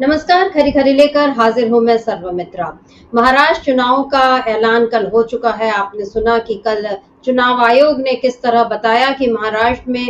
नमस्कार, खरी खरी लेकर हाजिर हूं मैं सर्वमित्रा। महाराष्ट्र चुनाव का ऐलान कल हो चुका है। आपने सुना कि कल चुनाव आयोग ने किस तरह बताया कि महाराष्ट्र में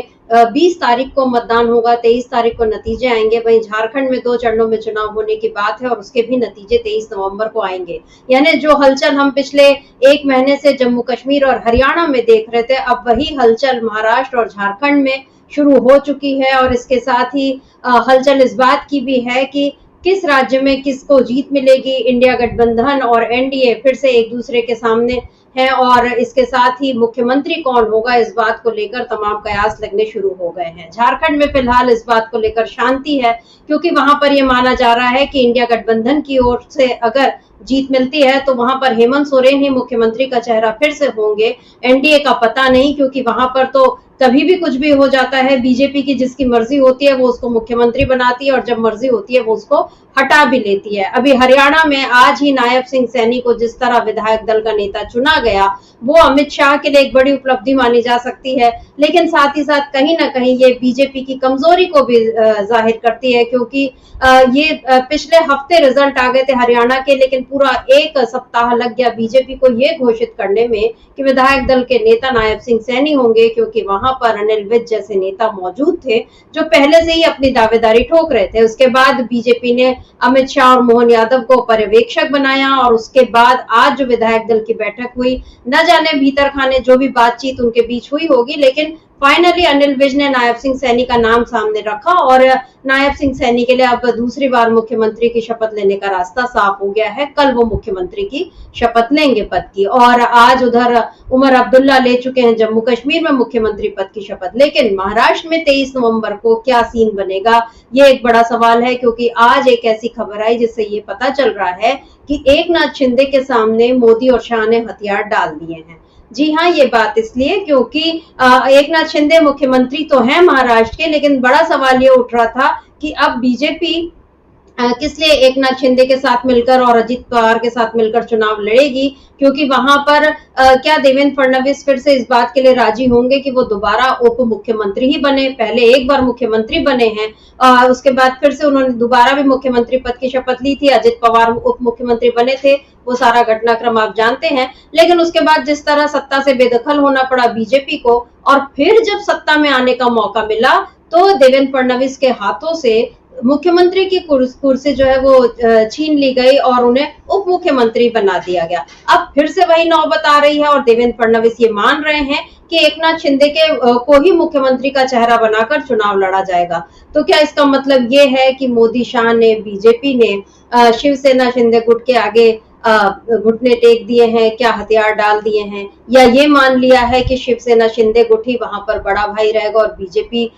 20 तारीख को मतदान होगा, 23 तारीख को नतीजे आएंगे। वहीं झारखंड में 2 चरणों में चुनाव होने की बात है और उसके भी नतीजे 23 नवंबर को आएंगे। यानी जो हलचल हम पिछले 1 महीने से जम्मू कश्मीर और हरियाणा में देख रहे थे, अब वही हलचल महाराष्ट्र और झारखंड में शुरू हो चुकी है। और इसके साथ ही हलचल इस बात की भी है कि किस राज्य में किसको जीत मिलेगी। इंडिया गठबंधन और एनडीए फिर से एक दूसरे के सामने है और इसके साथ ही मुख्यमंत्री कौन होगा, इस बात को लेकर तमाम कयास लगने शुरू हो गए हैं। झारखंड में फिलहाल इस बात को लेकर शांति है, क्योंकि वहां पर यह माना जा रहा है कि इंडिया गठबंधन की ओर से अगर जीत मिलती है तो वहां पर हेमंत सोरेन ही मुख्यमंत्री का चेहरा फिर से होंगे। एनडीए का पता नहीं, क्योंकि वहां पर तो कभी भी कुछ भी हो जाता है। बीजेपी की जिसकी मर्जी होती है वो उसको मुख्यमंत्री बनाती है और जब मर्जी होती है वो उसको हटा भी लेती है। अभी हरियाणा में आज ही नायब सिंह सैनी को जिस तरह विधायक दल का नेता चुना गया, वो अमित शाह के लिए एक बड़ी उपलब्धि मानी जा सकती है। लेकिन साथ ही साथ कहीं ना कहीं ये बीजेपी की कमजोरी को भी जाहिर करती है, क्योंकि ये पिछले हफ्ते रिजल्ट आ गए थे हरियाणा के, लेकिन पूरा 1 सप्ताह लग गया बीजेपी को ये घोषित करने में कि विधायक दल के नेता नायब सिंह सैनी होंगे, क्योंकि वहां पर अनिल विज जैसे नेता मौजूद थे जो पहले से ही अपनी दावेदारी ठोक रहे थे। उसके बाद बीजेपी ने अमित शाह और मोहन यादव को पर्यवेक्षक बनाया और उसके बाद आज जो विधायक दल की बैठक हुई, न जाने भीतर खाने जो भी बातचीत उनके बीच हुई होगी, लेकिन फाइनली अनिल विज ने नायब सिंह सैनी का नाम सामने रखा और नायब सिंह सैनी के लिए अब दूसरी बार मुख्यमंत्री की शपथ लेने का रास्ता साफ हो गया है। कल वो मुख्यमंत्री की शपथ लेंगे पद की, और आज उधर उमर अब्दुल्ला ले चुके हैं जम्मू कश्मीर में मुख्यमंत्री पद की शपथ। लेकिन महाराष्ट्र में 23 नवंबर को क्या सीन बनेगा, ये एक बड़ा सवाल है, क्योंकि आज एक ऐसी खबर आई जिससे ये पता चल रहा है कि एकनाथ शिंदे के सामने मोदी और शाह ने हथियार डाल दिए हैं। जी हाँ, ये बात इसलिए क्योंकि एकनाथ शिंदे मुख्यमंत्री तो हैं महाराष्ट्र के, लेकिन बड़ा सवाल ये उठ रहा था कि अब बीजेपी किस लिए एकनाथ शिंदे के साथ मिलकर और अजित पवार के साथ मिलकर चुनाव लड़ेगी, क्योंकि वहां पर क्या देवेंद्र फडणवीस फिर से इस बात के लिए राजी होंगे कि वो दोबारा उप मुख्यमंत्री ही बने। पहले एक बार मुख्यमंत्री बने हैं, उसके बाद फिर से उन्होंने दोबारा भी मुख्यमंत्री पद की शपथ ली थी। अजित पवार उप मुख्यमंत्री बने थे, वो सारा घटनाक्रम आप जानते हैं। लेकिन उसके बाद जिस तरह सत्ता से बेदखल होना पड़ा बीजेपी को, और फिर जब सत्ता में आने का मौका मिला तो देवेंद्र फडणवीस के हाथों से मुख्यमंत्री की कुर्सी जो है वो छीन ली गई और उन्हें उप मुख्यमंत्री बना दिया गया। अब फिर से वही नौबत आ रही है और देवेंद्र फडणवीस ये मान रहे हैं कि एकनाथ शिंदे के को ही मुख्यमंत्री का चेहरा बनाकर चुनाव लड़ा जाएगा। तो क्या इसका मतलब ये है कि मोदी शाह ने, बीजेपी ने शिवसेना शिंदे गुट के आगे घुटने टेक दिए हैं, क्या हथियार डाल दिए हैं, या ये मान लिया है कि शिवसेना शिंदे गुट ही वहां पर बड़ा भाई रहेगा और बीजेपी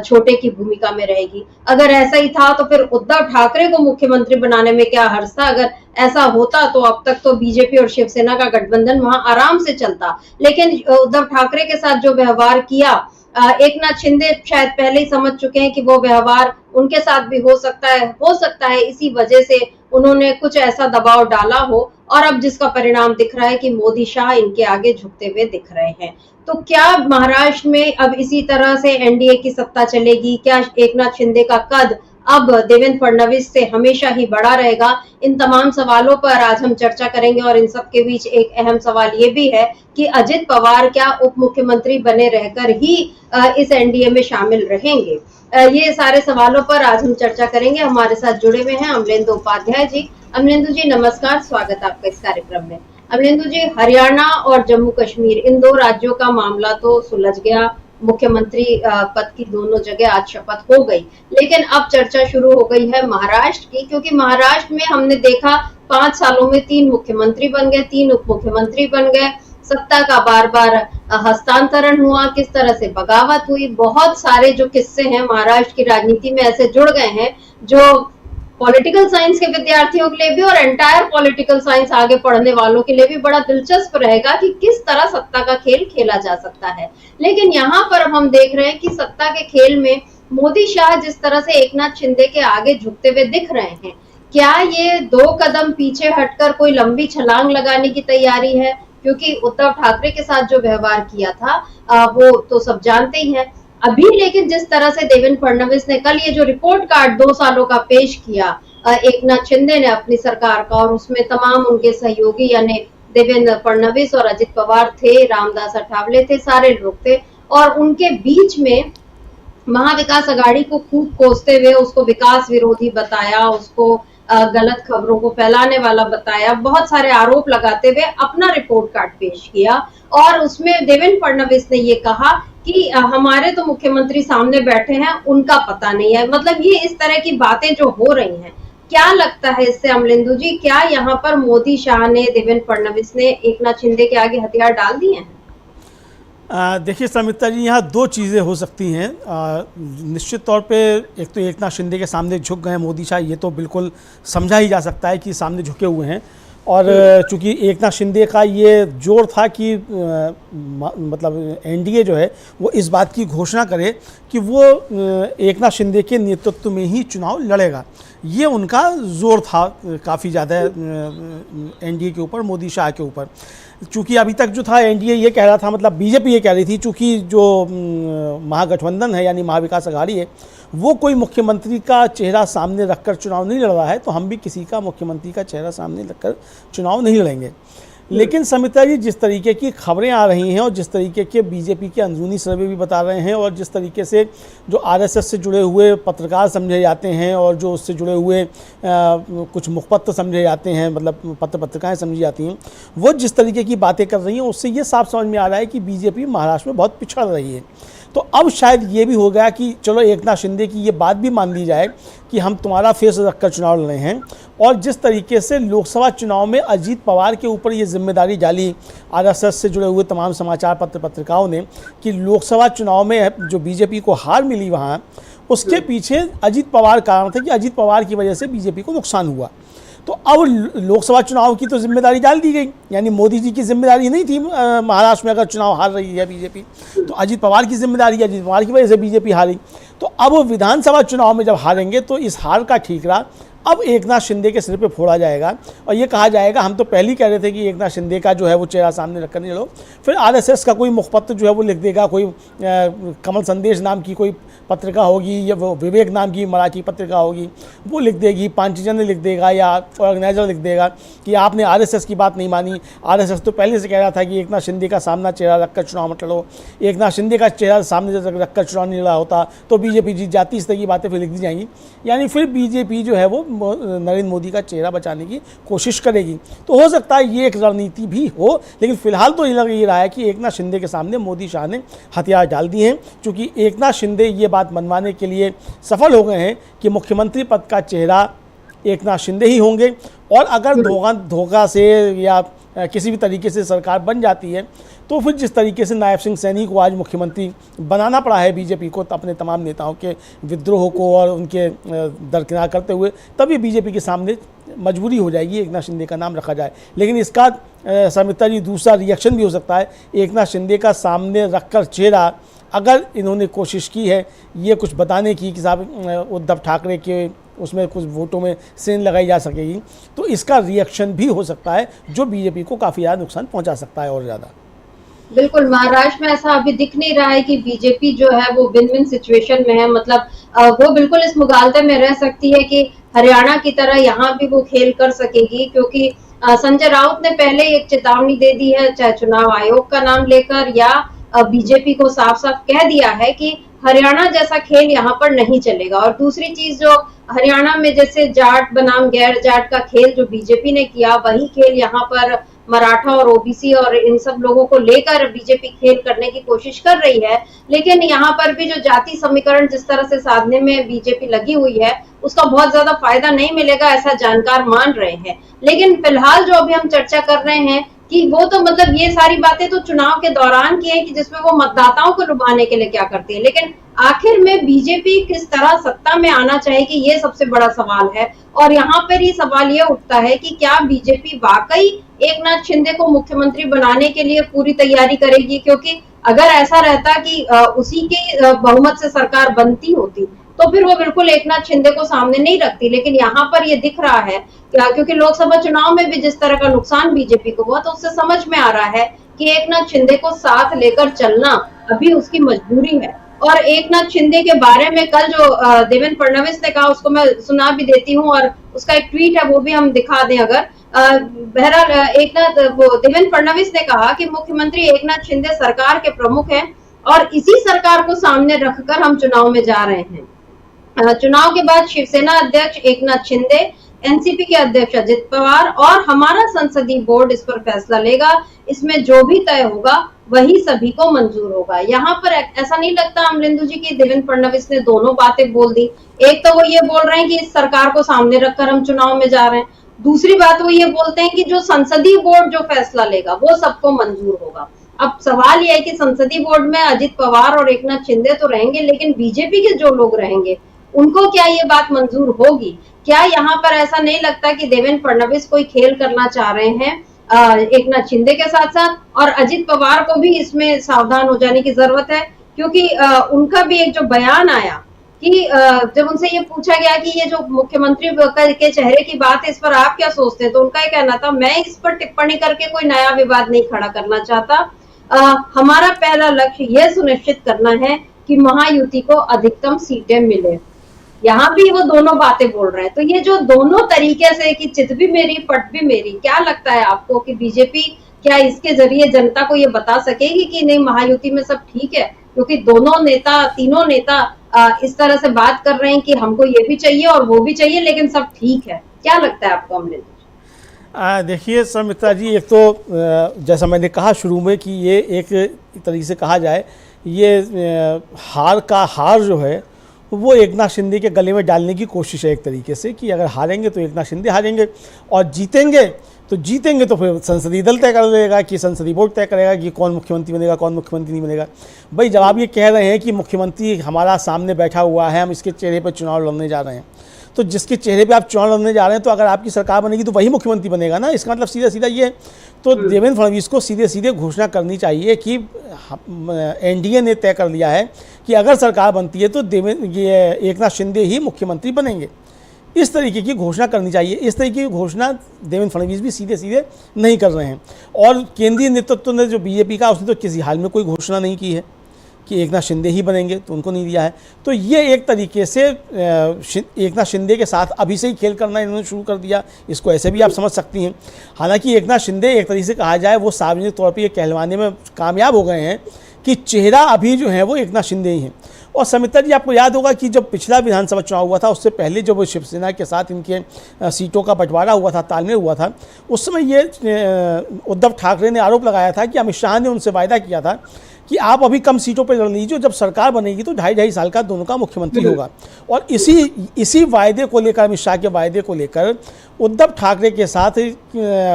छोटे की भूमिका में रहेगी। अगर ऐसा ही था तो फिर उद्धव ठाकरे को मुख्यमंत्री बनाने में क्या हर्ज था। अगर ऐसा होता तो अब तक तो बीजेपी और शिवसेना का गठबंधन वहां आराम से चलता। लेकिन उद्धव ठाकरे के साथ जो व्यवहार किया, एकनाथ शिंदे शायद पहले ही समझ चुके हैं कि वो व्यवहार उनके साथ भी हो सकता है इसी वजह से उन्होंने कुछ ऐसा दबाव डाला हो, और अब जिसका परिणाम दिख रहा है कि मोदी शाह इनके आगे झुकते हुए दिख रहे हैं। तो क्या महाराष्ट्र में अब इसी तरह से एनडीए की सत्ता चलेगी? क्या एकनाथ शिंदे का कद अब देवेंद्र फडणवीस से हमेशा ही बड़ा रहेगा? इन तमाम सवालों पर आज हम चर्चा करेंगे, और इन सब के बीच एक अहम सवाल ये भी है कि अजित पवार क्या उप मुख्यमंत्री बने रहकर ही इस एनडीए में शामिल रहेंगे? ये सारे सवालों पर आज हम चर्चा करेंगे। हमारे साथ जुड़े हुए हैं अमलेंदु उपाध्याय जी। अमलेंदु जी नमस्कार, स्वागत आपका इस कार्यक्रम में। अमलेंदु जी, हरियाणा और जम्मू कश्मीर, इन 2 राज्यों का मामला तो सुलझ गया। मुख्यमंत्री पद की दोनों जगह आज शपथ हो गई, लेकिन अब चर्चा शुरू हो गई है महाराष्ट्र की, क्योंकि महाराष्ट्र में हमने देखा 5 सालों में 3 मुख्यमंत्री बन गए, 3 उप मुख्यमंत्री बन गए, सत्ता का बार बार हस्तांतरण हुआ, किस तरह से बगावत हुई। बहुत सारे जो किस्से हैं महाराष्ट्र की राजनीति में ऐसे जुड़ गए हैं जो पॉलिटिकल साइंस के विद्यार्थियों के लिए भी और एंटायर पॉलिटिकल साइंस आगे पढ़ने वालों के लिए भी बड़ा दिलचस्प रहेगा कि किस तरह सत्ता का खेल खेला जा सकता है। लेकिन यहाँ पर अब हम देख रहे हैं कि सत्ता के खेल में मोदी शाह जिस तरह से एकनाथ शिंदे के आगे झुकते हुए दिख रहे हैं, क्या ये 2 कदम पीछे हटकर कोई लंबी छलांग लगाने की तैयारी है? क्योंकि उद्धव ठाकरे के साथ जो व्यवहार किया था वो तो सब जानते ही हैं। अभी लेकिन जिस तरह से देवेंद्र फडणवीस ने कल ये जो रिपोर्ट कार्ड 2 सालों का पेश किया, एकनाथ शिंदे ने अपनी सरकार का, और उसमें तमाम उनके सहयोगी यानी देवेंद्र फडणवीस और अजित पवार थे, रामदास अठावले थे, सारे लोग थे। और उनके बीच में महाविकास अघाड़ी को खूब कोसते हुए उसको विकास विरोधी बताया, उसको गलत खबरों को फैलाने वाला बताया, बहुत सारे आरोप लगाते हुए अपना रिपोर्ट कार्ड पेश किया। और उसमें देवेंद्र फडणवीस ने ये कहा कि हमारे तो मुख्यमंत्री सामने बैठे हैं, उनका पता नहीं है। मतलब ये इस तरह की बातें जो हो रही हैं, क्या लगता है इससे अमलेंदु जी, क्या यहाँ पर मोदी, शाह ने, देवेंद्र फडणवीस ने एकनाथ शिंदे के आगे हथियार डाल दिए हैं? देखिए समिता जी, यहाँ दो चीज़ें हो सकती हैं। निश्चित तौर पे एक तो एकनाथ शिंदे के सामने झुक गए मोदी शाह, ये तो बिल्कुल समझा ही जा सकता है कि सामने झुके हुए हैं। और चूंकि एकनाथ शिंदे का ये जोर था कि मतलब एनडीए जो है वो इस बात की घोषणा करे कि वो एकनाथ शिंदे के नेतृत्व में ही चुनाव लड़ेगा, ये उनका जोर था काफ़ी ज़्यादा एनडीए के ऊपर, मोदी शाह के ऊपर। चूँकि अभी तक जो था एनडीए ये कह रहा था, मतलब बीजेपी ये कह रही थी, चूँकि जो महागठबंधन है यानी महाविकास अघाड़ी है वो कोई मुख्यमंत्री का चेहरा सामने रखकर चुनाव नहीं लड़ रहा है, तो हम भी किसी का मुख्यमंत्री का चेहरा सामने रखकर चुनाव नहीं लड़ेंगे। लेकिन समिता जी, जिस तरीके की खबरें आ रही हैं और जिस तरीके के बीजेपी के अंदरूनी सर्वे भी बता रहे हैं, और जिस तरीके से जो आरएसएस से जुड़े हुए पत्रकार समझे जाते हैं और जो उससे जुड़े हुए कुछ मुखपत्र समझे जाते हैं, मतलब पत्रिकाएं समझी जाती हैं, वो जिस तरीके की बातें कर रही हैं उससे ये साफ समझ में आ रहा है कि बीजेपी महाराष्ट्र में बहुत पिछड़ रही है। तो अब शायद ये भी हो गया कि चलो एकनाथ शिंदे की ये बात भी मान ली जाए कि हम तुम्हारा फेस रखकर चुनाव लड़ रहे हैं। और जिस तरीके से लोकसभा चुनाव में अजीत पवार के ऊपर ये जिम्मेदारी डाली आरएसएस से जुड़े हुए तमाम समाचार पत्रिकाओं ने कि लोकसभा चुनाव में जो बीजेपी को हार मिली वहाँ, उसके पीछे अजीत पवार कारण थे कि अजीत पवार की वजह से बीजेपी को नुकसान हुआ। तो अब लोकसभा चुनाव की तो जिम्मेदारी डाल दी गई, यानी मोदी जी की जिम्मेदारी नहीं थी महाराष्ट्र में अगर चुनाव हार रही है बीजेपी, तो अजीत पवार की जिम्मेदारी है, अजीत पवार की वजह से बीजेपी हारी। तो अब विधानसभा चुनाव में जब हारेंगे तो इस हार का ठीकरा अब एकनाथ शिंदे के सिर पे फोड़ा जाएगा और ये कहा जाएगा हम तो पहले ही कह रहे थे कि एकनाथ शिंदे का जो है वो चेहरा सामने रखकर नहीं लड़ो। फिर आरएसएस का कोई मुखपत्र जो है वो लिख देगा, कोई कमल संदेश नाम की कोई पत्रिका होगी या वो विवेक नाम की मराठी पत्रिका होगी, वो लिख देगी, पांचजन्य लिख देगा या ऑर्गेनाइजर लिख देगा कि आपने आरएसएस की बात नहीं मानी। आरएसएस तो पहले से कह रहा था कि एकनाथ शिंदे का सामना चेहरा रखकर चुनाव मत लड़ो, एकनाथ शिंदे का चेहरा सामने रखकर चुनाव नहीं लड़ा होता तो बीजेपी जीत जाती। इस तरह की बातें फिर लिख दी जाएंगी, यानी फिर बीजेपी जो है वो नरेंद्र मोदी का चेहरा बचाने की कोशिश करेगी। तो हो सकता है ये एक रणनीति भी हो, लेकिन फिलहाल तो ये लग ही रहा है कि एकनाथ शिंदे के सामने मोदी शाह ने हथियार डाल दिए हैं, क्योंकि एकनाथ शिंदे ये बात मनवाने के लिए सफल हो गए हैं कि मुख्यमंत्री पद का चेहरा एकनाथ शिंदे ही होंगे। और अगर धोखा से या किसी भी तरीके से सरकार बन जाती है तो फिर जिस तरीके से नायब सिंह सैनी को आज मुख्यमंत्री बनाना पड़ा है बीजेपी को, अपने तमाम नेताओं के विद्रोह को और उनके दरकिनार करते हुए, तभी बीजेपी के सामने मजबूरी हो जाएगी एकनाथ शिंदे का नाम रखा जाए। लेकिन इसका समिता जी दूसरा रिएक्शन भी हो सकता है, एकनाथ शिंदे का सामने रखकर चेहरा अगर इन्होंने कोशिश की है ये कुछ बताने की कि साहब उद्धव ठाकरे के उसमें कुछ वोटों में सेंध लगाई जा सकेगी, तो इसका रिएक्शन भी हो सकता है जो बीजेपी को काफ़ी ज़्यादा नुकसान पहुंचा सकता है और ज़्यादा। बिल्कुल, महाराष्ट्र में ऐसा अभी दिख नहीं रहा है कि बीजेपी जो है वो विन विन सिचुएशन में है। मतलब वो बिल्कुल इस मुगालते में रह सकती है कि हरियाणा की तरह यहाँ भी वो खेल कर सकेगी, क्योंकि संजय राउत ने पहले एक चेतावनी दे दी है, चाहे चुनाव आयोग का नाम लेकर या बीजेपी को साफ साफ कह दिया है कि हरियाणा जैसा खेल यहाँ पर नहीं चलेगा। और दूसरी चीज, जो हरियाणा में जैसे जाट बनाम गैर जाट का खेल जो बीजेपी ने किया, वही खेल यहाँ पर मराठा और ओबीसी और इन सब लोगों को लेकर बीजेपी खेल करने की कोशिश कर रही है। लेकिन यहाँ पर भी जो जाति समीकरण जिस तरह से साधने में बीजेपी लगी हुई है, उसका बहुत ज्यादा फायदा नहीं मिलेगा, ऐसा जानकार मान रहे हैं। लेकिन फिलहाल जो अभी हम चर्चा कर रहे हैं कि वो तो मतलब ये सारी बातें तो चुनाव के दौरान की है कि जिसमें वो मतदाताओं को लुभाने के लिए क्या करती है, लेकिन आखिर में बीजेपी किस तरह सत्ता में आना चाहेगी, ये सबसे बड़ा सवाल है। और यहाँ पर ये सवाल ये उठता है कि क्या बीजेपी वाकई एकनाथ शिंदे को मुख्यमंत्री बनाने के लिए पूरी तैयारी करेगी, क्योंकि अगर ऐसा रहता कि उसी के बहुमत से सरकार बनती होती तो फिर वो बिल्कुल एकनाथ शिंदे को सामने नहीं रखती। लेकिन यहाँ पर ये दिख रहा है क्योंकि लोकसभा चुनाव में भी जिस तरह का नुकसान बीजेपी को हुआ, तो उससे समझ में आ रहा है कि एकनाथ शिंदे को साथ लेकर चलना अभी उसकी मजबूरी है। और एकनाथ शिंदे के बारे में कल जो देवेंद्र फडणवीस ने कहा उसको मैं सुना भी देती हूँ, और उसका एक ट्वीट है वो भी हम दिखा दें अगर। बहरहाल देवेंद्र फडणवीस ने कहा कि मुख्यमंत्री एकनाथ शिंदे सरकार के प्रमुख हैं और इसी सरकार को सामने रखकर हम चुनाव में जा रहे हैं। चुनाव के बाद शिवसेना अध्यक्ष एकनाथ शिंदे, एनसीपी के अध्यक्ष अजित पवार और हमारा संसदीय बोर्ड इस पर फैसला लेगा। इसमें जो भी तय होगा वही सभी को मंजूर होगा। यहाँ पर ऐसा नहीं लगता अमरिंदु जी की देवेंद्र फडणवीस ने दोनों बातें बोल दी। एक तो वो ये बोल रहे हैं कि इस सरकार को सामने रखकर हम चुनाव में जा रहे हैं, दूसरी बात वो ये बोलते हैं कि जो संसदीय बोर्ड जो फैसला लेगा वो सबको मंजूर होगा। अब सवाल यह है कि संसदीय बोर्ड में अजित पवार और एकनाथ शिंदे तो रहेंगे, लेकिन बीजेपी के जो लोग रहेंगे उनको क्या ये बात मंजूर होगी? क्या यहाँ पर ऐसा नहीं लगता कि देवेंद्र फडणवीस कोई खेल करना चाह रहे हैं एकनाथ शिंदे के साथ साथ, और अजित पवार को भी इसमें सावधान हो जाने की जरूरत है? क्योंकि उनका भी एक जो बयान आया कि जब उनसे ये पूछा गया कि ये जो मुख्यमंत्री के चेहरे की बात है इस पर आप क्या सोचते हैं, तो उनका ये कहना था मैं इस पर टिप्पणी करके कोई नया विवाद नहीं खड़ा करना चाहता। हमारा पहला लक्ष्य यह सुनिश्चित करना है कि महायुति को अधिकतम सीटें मिले। यहाँ भी वो दोनों बातें बोल रहे हैं। तो ये जो दोनों तरीके से कि चित भी मेरी पट भी मेरी, क्या लगता है आपको कि बीजेपी क्या इसके जरिए जनता को ये बता सकेगी कि नहीं महायुति में सब ठीक है? क्योंकि दोनों नेता, तीनों नेता इस तरह से बात कर रहे हैं कि हमको ये भी चाहिए और वो भी चाहिए लेकिन सब ठीक है। क्या लगता है आपको अमरिंदु? देखिए समिता जी, एक तो जैसा मैंने कहा शुरू में कि ये एक तरीके से कहा जाए ये हार जो है वो एकनाथ शिंदे के गले में डालने की कोशिश है एक तरीके से, कि अगर हारेंगे तो एकनाथ शिंदे हारेंगे और जीतेंगे तो फिर संसदीय दल तय कर लेगा कि संसदीय बोर्ड तय करेगा कि कौन मुख्यमंत्री बनेगा कौन मुख्यमंत्री नहीं बनेगा। भाई जब आप ये कह रहे हैं कि मुख्यमंत्री हमारा सामने बैठा हुआ है, हम इसके चेहरे पर चुनाव लड़ने जा रहे हैं, तो जिसके चेहरे पे आप चुनाव लड़ने जा रहे हैं तो अगर आपकी सरकार बनेगी तो वही मुख्यमंत्री बनेगा ना। इसका मतलब सीधा सीधा ये, तो देवेंद्र फडणवीस को सीधे सीधे घोषणा करनी चाहिए कि एनडीए ने तय कर लिया है कि अगर सरकार बनती है तो एकनाथ शिंदे ही मुख्यमंत्री बनेंगे। इस तरीके की घोषणा करनी चाहिए। इस तरीके की घोषणा देवेंद्र फडणवीस भी सीधे सीधे नहीं कर रहे हैं, और केंद्रीय नेतृत्व ने जो बीजेपी का उसने तो किसी हाल में कोई घोषणा नहीं की है कि एकनाथ शिंदे ही बनेंगे, तो उनको नहीं दिया है। तो ये एक तरीके से एकनाथ शिंदे के साथ अभी से ही खेल करना इन्होंने शुरू कर दिया, इसको ऐसे भी आप समझ सकती हैं। हालांकि एकनाथ शिंदे एक तरीके से कहा जाए वो सार्वजनिक तौर पर ये कहलवाने में कामयाब हो गए हैं कि चेहरा अभी जो है वो एकनाथ शिंदे ही हैं। और समिता जी, आपको याद होगा कि जब पिछला विधानसभा चुनाव हुआ था उससे पहले जब शिवसेना के साथ इनके सीटों का बंटवारा हुआ था, तालमेल हुआ था, उस समय ये उद्धव ठाकरे ने आरोप लगाया था कि अमित शाह ने उनसे वायदा किया था कि आप अभी कम सीटों पर लड़ लीजिए, जब सरकार बनेगी तो 2.5 साल का दोनों का मुख्यमंत्री होगा। और इसी वायदे को लेकर, अमित शाह के वायदे को लेकर उद्धव ठाकरे के साथ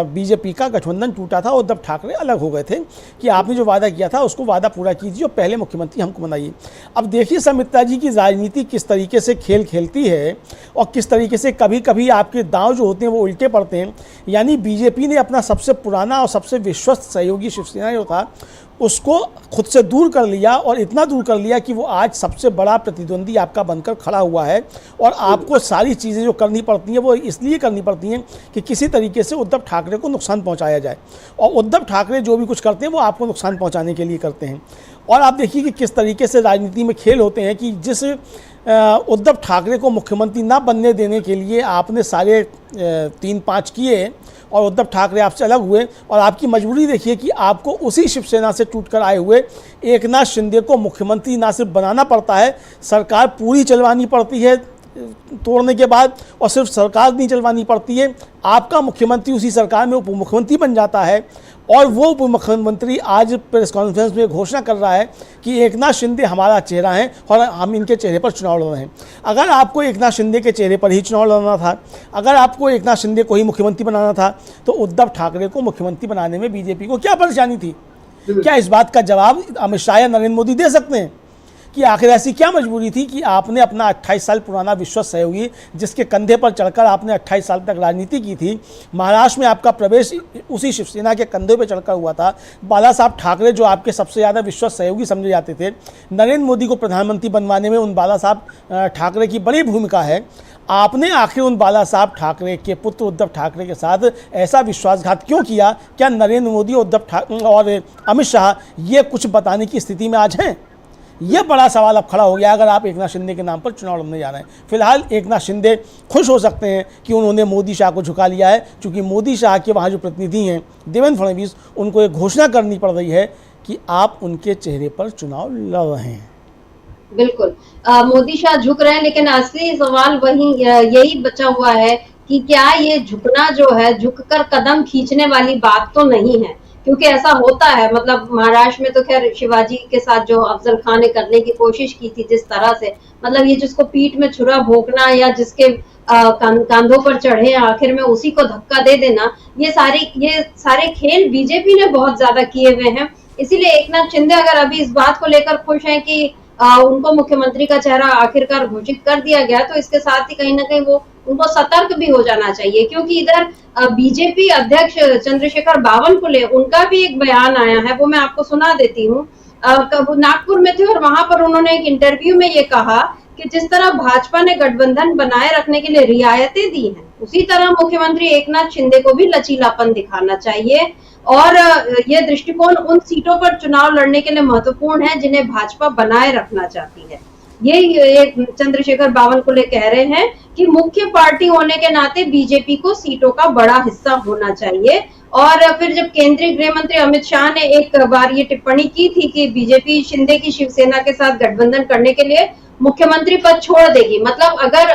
बीजेपी का गठबंधन टूटा था। उद्धव ठाकरे अलग हो गए थे कि आपने जो वादा किया था उसको वादा पूरा कीजिए और पहले मुख्यमंत्री हमको बनाइए। अब देखिए समिता जी की राजनीति किस तरीके से खेल खेलती है और किस तरीके से कभी कभी आपके दांव जो होते हैं वो उल्टे पड़ते हैं। यानी बीजेपी ने अपना सबसे पुराना और सबसे विश्वस्त सहयोगी शिवसेना जो था उसको खुद से दूर कर लिया, और इतना दूर कर लिया कि वो आज सबसे बड़ा प्रतिद्वंदी आपका बनकर खड़ा हुआ है। और आपको सारी चीज़ें जो करनी पड़ती हैं वो इसलिए करनी पड़ती हैं कि किसी तरीके से उद्धव ठाकरे को नुकसान पहुंचाया जाए, और उद्धव ठाकरे जो भी कुछ करते हैं वो आपको नुकसान पहुंचाने के लिए करते हैं। और आप देखिए कि किस तरीके से राजनीति में खेल होते हैं कि जिस उद्धव ठाकरे को मुख्यमंत्री ना बनने देने के लिए आपने सारे 3-5 किए और उद्धव ठाकरे आपसे अलग हुए, और आपकी मजबूरी देखिए कि आपको उसी शिवसेना से टूटकर आए हुए एकनाथ शिंदे को मुख्यमंत्री ना सिर्फ बनाना पड़ता है, सरकार पूरी चलवानी पड़ती है तोड़ने के बाद, और सिर्फ सरकार नहीं चलवानी पड़ती है, आपका मुख्यमंत्री उसी सरकार में उप मुख्यमंत्री बन जाता है। और वो उप मुख्यमंत्री आज प्रेस कॉन्फ्रेंस में घोषणा कर रहा है कि एकनाथ शिंदे हमारा चेहरा है और हम इनके चेहरे पर चुनाव लड़ रहे हैं। अगर आपको एकनाथ शिंदे के चेहरे पर ही चुनाव लड़ना था, अगर आपको एकनाथ शिंदे को ही मुख्यमंत्री बनाना था, तो उद्धव ठाकरे को मुख्यमंत्री बनाने में बीजेपी को क्या परेशानी थी? क्या इस बात का जवाब अमित शाह या नरेंद्र मोदी दे सकते हैं कि आखिर ऐसी क्या मजबूरी थी कि आपने अपना 28 साल पुराना विश्वस्त सहयोगी, जिसके कंधे पर चढ़कर आपने 28 साल तक राजनीति की थी, महाराष्ट्र में आपका प्रवेश उसी शिवसेना के कंधे पर चढ़कर हुआ था, बाला साहब ठाकरे जो आपके सबसे ज़्यादा विश्वस्त सहयोगी समझे जाते थे, नरेंद्र मोदी को प्रधानमंत्री बनवाने में उन बाला साहब ठाकरे की बड़ी भूमिका है, आपने आखिर उन बाला साहब ठाकरे के पुत्र उद्धव ठाकरे के साथ ऐसा विश्वासघात क्यों किया? क्या नरेंद्र मोदी, उद्धव ठाकरे और अमित शाह ये कुछ बताने की स्थिति में आज हैं? यह बड़ा सवाल अब खड़ा हो गया अगर आप एकनाथ शिंदे के नाम पर चुनाव लड़ने जा रहे हैं। फिलहाल एकनाथ शिंदे खुश हो सकते हैं कि उन्होंने मोदी शाह को झुका लिया है, क्योंकि मोदी शाह के वहाँ जो प्रतिनिधि हैं देवेंद्र फडणवीस, उनको एक घोषणा करनी पड़ रही है कि आप उनके चेहरे पर चुनाव लड़ रहे हैं। बिल्कुल, मोदी शाह झुक रहे हैं, लेकिन असली सवाल वही यही बचा हुआ है कि क्या ये झुकना जो है, झुककर कदम खींचने वाली बात तो नहीं है, क्योंकि ऐसा होता है। मतलब महाराष्ट्र में तो खैर शिवाजी के साथ जो अफजल खान ने करने की कोशिश की थी, जिस तरह से, मतलब ये जिसको पीठ में छुरा भोंकना या जिसके कंधों पर चढ़े आखिर में उसी को धक्का दे देना, ये सारे खेल बीजेपी ने बहुत ज्यादा किए हुए हैं। इसीलिए एकनाथ शिंदे अगर अभी इस बात को लेकर खुश हैं कि उनको मुख्यमंत्री का चेहरा आखिरकार घोषित कर दिया गया, तो इसके साथ ही कहीं ना कहीं वो उनको सतर्क भी हो जाना चाहिए, क्योंकि इधर बीजेपी अध्यक्ष चंद्रशेखर बावनकुले, उनका भी एक बयान आया है, वो मैं आपको सुना देती हूँ। नागपुर में थे और वहां पर उन्होंने एक इंटरव्यू में ये कहा कि जिस तरह भाजपा ने गठबंधन बनाए रखने के लिए रियायतें दी हैं, उसी तरह मुख्यमंत्री एकनाथ शिंदे को भी लचीलापन दिखाना चाहिए, और ये दृष्टिकोण उन सीटों पर चुनाव लड़ने के लिए महत्वपूर्ण है जिन्हें भाजपा बनाए रखना चाहती है। ये चंद्रशेखर बावनकुले कह रहे हैं कि मुख्य पार्टी होने के नाते बीजेपी को सीटों का बड़ा हिस्सा होना चाहिए। और फिर जब केंद्रीय गृह मंत्री अमित शाह ने एक बार ये टिप्पणी की थी कि बीजेपी शिंदे की शिवसेना के साथ गठबंधन करने के लिए मुख्यमंत्री पद छोड़ देगी, मतलब अगर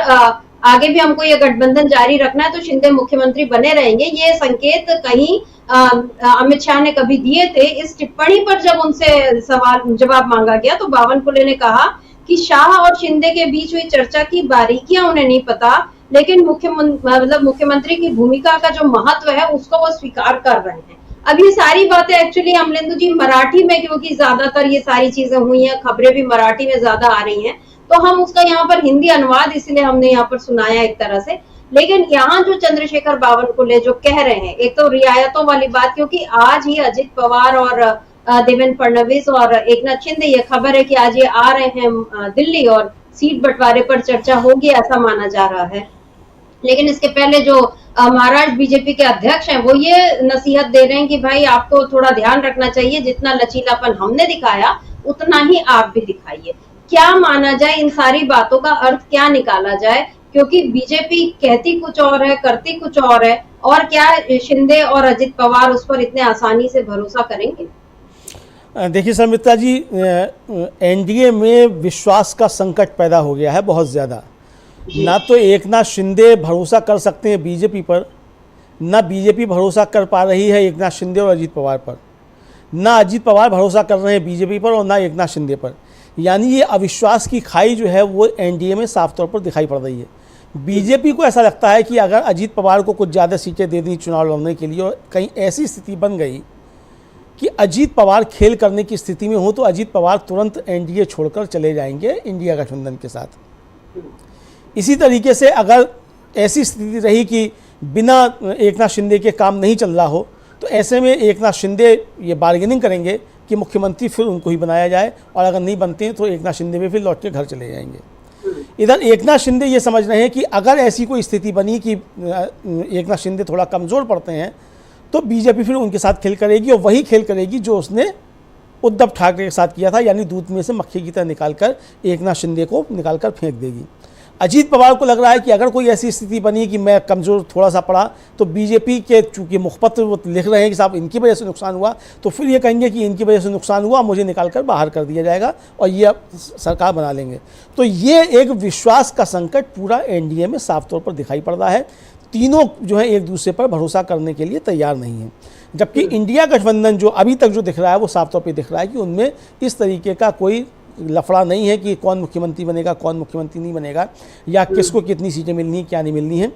आगे भी हमको ये गठबंधन जारी रखना है तो शिंदे मुख्यमंत्री बने रहेंगे, ये संकेत कहीं अमित शाह ने कभी दिए थे। इस टिप्पणी पर जब उनसे सवाल जवाब मांगा गया तो बावनकुले ने कहा कि शाह और शिंदे के बीच हुई चर्चा की बारीकियां उन्हें नहीं पता, लेकिन मुख्यमंत्री की भूमिका का जो महत्व है उसको वो स्वीकार कर रहे हैं। अब ये सारी बातें एक्चुअली अमलेंदु जी मराठी में, क्योंकि ज्यादातर ये सारी चीजें हुई हैं, खबरें भी मराठी में ज्यादा आ रही हैं, तो हम उसका यहाँ पर हिंदी अनुवाद इसलिए हमने यहाँ पर सुनाया एक तरह से। लेकिन यहाँ जो चंद्रशेखर बावनकुले जो कह रहे हैं, एक तो रियायतों वाली बात, क्योंकि आज ही अजित पवार और देवेंद्र फडणवीस और एकनाथ शिंदे, ये खबर है कि आज ये आ रहे हैं दिल्ली और सीट बंटवारे पर चर्चा होगी, ऐसा माना जा रहा है। लेकिन इसके पहले जो महाराष्ट्र बीजेपी के अध्यक्ष हैं, वो ये नसीहत दे रहे हैं कि भाई आपको थोड़ा ध्यान रखना चाहिए, जितना लचीलापन हमने दिखाया उतना ही आप भी दिखाइए। क्या माना जाए, इन सारी बातों का अर्थ क्या निकाला जाए, क्योंकि बीजेपी कहती कुछ और है, करती कुछ और है, और क्या शिंदे और अजित पवार उस पर इतने आसानी से भरोसा करेंगे? देखिए समिता जी, एनडीए में विश्वास का संकट पैदा हो गया है बहुत ज़्यादा। ना तो एकनाथ शिंदे भरोसा कर सकते हैं बीजेपी पर, ना बीजेपी भरोसा कर पा रही है एकनाथ शिंदे और अजित पवार पर, ना अजित पवार भरोसा कर रहे हैं बीजेपी पर और ना एकनाथ शिंदे पर। यानी ये अविश्वास की खाई जो है वो एनडीए में साफ तौर पर दिखाई पड़ रही है। बीजेपी को ऐसा लगता है कि अगर अजित पवार को कुछ ज़्यादा सीटें दे दी चुनाव लड़ने के लिए, और कहीं ऐसी स्थिति बन गई कि अजित पवार खेल करने की स्थिति में हो, तो अजित पवार तुरंत एनडीए छोड़कर चले जाएंगे इंडिया गठबंधन के साथ। इसी तरीके से अगर ऐसी स्थिति रही कि बिना एकनाथ शिंदे के काम नहीं चल रहा हो, तो ऐसे में एकनाथ शिंदे ये बार्गेनिंग करेंगे कि मुख्यमंत्री फिर उनको ही बनाया जाए, और अगर नहीं बनते हैं तो एकनाथ शिंदे भी फिर लौट के घर चले जाएंगे। इधर एकनाथ शिंदे ये समझ रहे हैं कि अगर ऐसी कोई स्थिति बनी कि एकनाथ शिंदे थोड़ा कमज़ोर पड़ते हैं, तो बीजेपी फिर उनके साथ खेल करेगी, और वही खेल करेगी जो उसने उद्धव ठाकरे के साथ किया था, यानी दूध में से मक्खी की तरह निकालकर एकनाथ शिंदे को निकालकर फेंक देगी। अजीत पवार को लग रहा है कि अगर कोई ऐसी स्थिति बनी कि मैं कमज़ोर थोड़ा सा पड़ा, तो बीजेपी के चूँकि मुखपत्र वो लिख रहे हैं कि साहब इनकी वजह से नुकसान हुआ, तो फिर ये कहेंगे कि इनकी वजह से नुकसान हुआ, मुझे निकाल कर बाहर कर दिया जाएगा और ये सरकार बना लेंगे। तो ये एक विश्वास का संकट पूरा एनडीए में साफ तौर पर दिखाई पड़ रहा है। तीनों जो है एक दूसरे पर भरोसा करने के लिए तैयार नहीं है, जबकि इंडिया गठबंधन जो अभी तक जो दिख रहा है वो साफ तौर पर दिख रहा है कि उनमें इस तरीके का कोई लफड़ा नहीं है कि कौन मुख्यमंत्री बनेगा कौन मुख्यमंत्री नहीं बनेगा, या किसको कितनी सीटें मिलनी है क्या नहीं मिलनी है।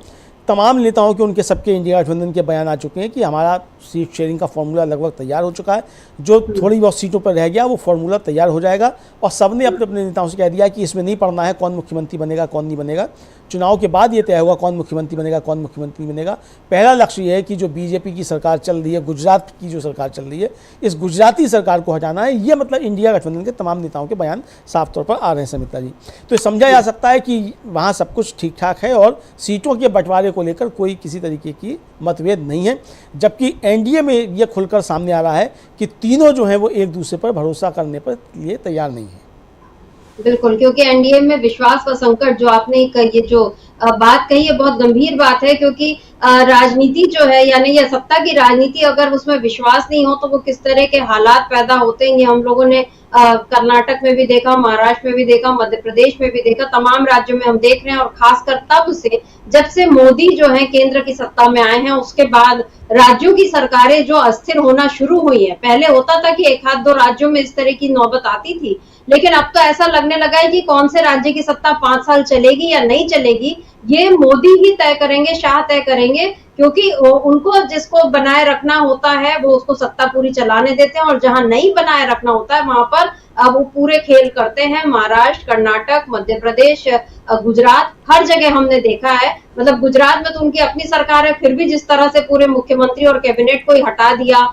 तमाम नेताओं के उनके सबके इंडिया गठबंधन के बयान आ चुके हैं कि हमारा सीट शेयरिंग का फॉर्मूला लगभग तैयार हो चुका है, जो थोड़ी बहुत सीटों पर रह गया वो फॉर्मूला तैयार हो जाएगा, और सबने अपने अपने नेताओं से कह दिया कि इसमें नहीं पड़ना है कौन मुख्यमंत्री बनेगा कौन नहीं बनेगा। चुनाव के बाद ये तय होगा कौन मुख्यमंत्री बनेगा कौन मुख्यमंत्री बनेगा। पहला लक्ष्य ये है कि जो बीजेपी की सरकार चल रही है, गुजरात की जो सरकार चल रही है, इस गुजराती सरकार को हटाना है। ये मतलब इंडिया गठबंधन के तमाम नेताओं के बयान साफ तौर पर आ रहे हैं समिता जी। तो समझा जा सकता है कि वहाँ सब कुछ ठीक ठाक है और सीटों के बंटवारे को लेकर कोई किसी तरीके की मतभेद नहीं है, जबकि एनडीए में यह खुलकर सामने आ रहा है कि तीनों जो हैं वो एक दूसरे पर भरोसा करने पर लिए तैयार नहीं है। बिल्कुल, क्योंकि एनडीए में विश्वास का संकट जो आपने ये जो बात कही है बहुत गंभीर बात है, क्योंकि राजनीति जो है यानी ये सत्ता की राजनीति अगर उसमें विश्वास नहीं हो तो वो किस तरह के हालात पैदा होते हैं, ये हम लोगों ने कर्नाटक में भी देखा, महाराष्ट्र में भी देखा, मध्य प्रदेश में भी देखा, तमाम राज्यों में हम देख रहे हैं। और खासकर तब से जब से मोदी जो है केंद्र की सत्ता में आए हैं उसके बाद राज्यों की सरकारें जो अस्थिर होना शुरू हुई है। पहले होता था कि एक आध दो राज्यों में इस तरह की नौबत आती थी, लेकिन अब तो ऐसा लगने लगा है कि कौन से राज्य की सत्ता 5 साल चलेगी या नहीं चलेगी ये मोदी ही तय करेंगे, शाह तय करेंगे, क्योंकि उनको जिसको बनाए रखना होता है वो उसको सत्ता पूरी चलाने देते हैं, और जहां नहीं बनाए रखना होता है वहां पर वो पूरे खेल करते हैं। महाराष्ट्र, कर्नाटक, मध्य प्रदेश, गुजरात, हर जगह हमने देखा है। मतलब गुजरात में तो उनकी अपनी सरकार है, फिर भी जिस तरह से पूरे मुख्यमंत्री और कैबिनेट को ही हटा दिया,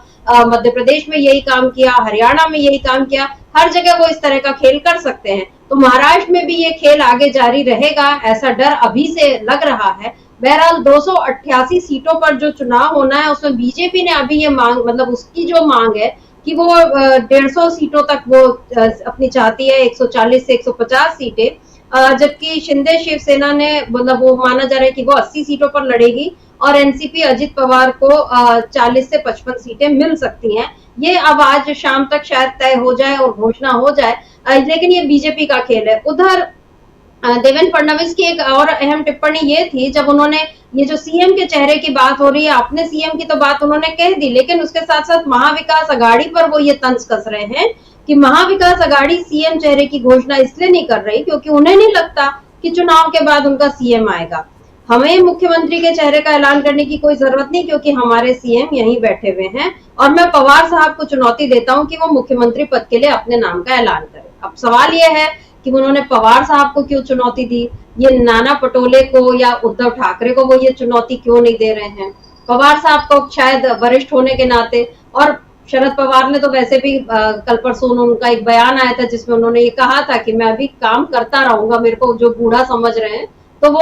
मध्य प्रदेश में यही काम किया, हरियाणा में यही काम किया, हर जगह वो इस तरह का खेल कर सकते हैं। तो महाराष्ट्र में भी ये खेल आगे जारी रहेगा, ऐसा डर अभी से लग रहा है। बहरहाल 288 सीटों पर जो चुनाव होना है उसमें बीजेपी ने अभी ये मांग, मतलब उसकी जो मांग है कि वो 150 सीटों तक वो अपनी चाहती है, 140 से 150 सीटें, जबकि शिंदे शिवसेना ने मतलब वो माना जा रहा है कि वो 80 सीटों पर लड़ेगी, और एनसीपी अजित पवार को 40 से 55 सीटें मिल सकती हैं। ये अब आज शाम तक शायद तय हो जाए और घोषणा हो जाए, लेकिन ये बीजेपी का खेल है। उधर देवेंद्र फडणवीस की एक और अहम टिप्पणी ये थी, जब उन्होंने ये जो सीएम के चेहरे की बात हो रही है, अपने सीएम की तो बात उन्होंने कह दी, लेकिन उसके साथ साथ महाविकास अघाड़ी पर वो ये तंज कस रहे हैं कि महाविकास अघाड़ी सीएम चेहरे की घोषणा इसलिए नहीं कर रही क्योंकि उन्हें नहीं लगता कि चुनाव के बाद उनका सीएम आएगा। हमें मुख्यमंत्री के चेहरे का ऐलान करने की कोई जरूरत नहीं, क्योंकि हमारे सीएम यहीं बैठे हुए हैं, और मैं पवार साहब को चुनौती देता हूं कि वो मुख्यमंत्री पद के लिए अपने नाम का ऐलान करें। अब सवाल यह है कि उन्होंने पवार साहब को क्यों चुनौती दी, ये नाना पटोले को या उद्धव ठाकरे को वो ये चुनौती क्यों नहीं दे रहे हैं। पवार साहब को शायद वरिष्ठ होने के नाते, और शरद पवार ने तो वैसे भी कल परसों उनका एक बयान आया था जिसमें उन्होंने ये कहा था कि मैं अभी काम करता रहूंगा, मेरे को जो बूढ़ा समझ रहे हैं तो वो